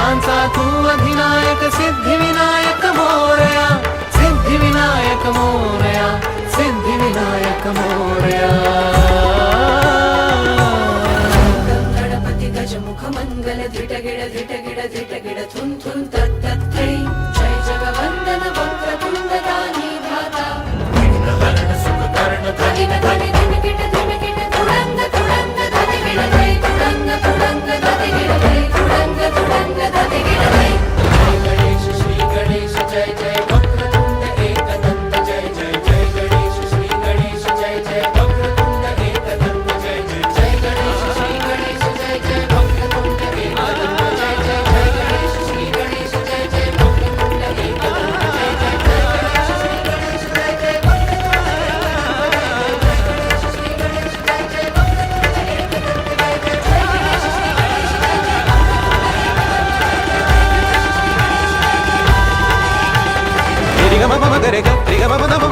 सिद्धांचा तू अधिनायक सिद्धिविनायक मोरया, सिद्धिविनायक मोरया, सिद्धिविनायक मोरया. गणपती गजमुख मंगल धिटगिड धिटगिड धिटगिड थुन थुन तत् तत् थै. जय जगवंदन वक्रतुंड दानी धाता. विघ्नहरण सुखकर्ण धनिन धनि धिमिकिट धिमिकिट तुडंग तुडंग धनिगिड धै. तुडंग तुडंग धनिगिड धै. तुडंग तुडंग धनिगिड धै. जय गणेश श्री गणेश जय जय वक्रतुंड एकदंत जय जय. जय गणेश श्री गणेश जय जय वक्रतुंड एकदंत जय जय. जय गणेश श्री गणेश जय जय वक्रतुंड एकदंत जय जय. जय गणेश श्री गणेश जय जय वक्रतुंड एकदंत जय जय. जय गणेश श्री गणेश जय जय वक्रतुंड రిగ మమ గరిగ రిగ మమ నమ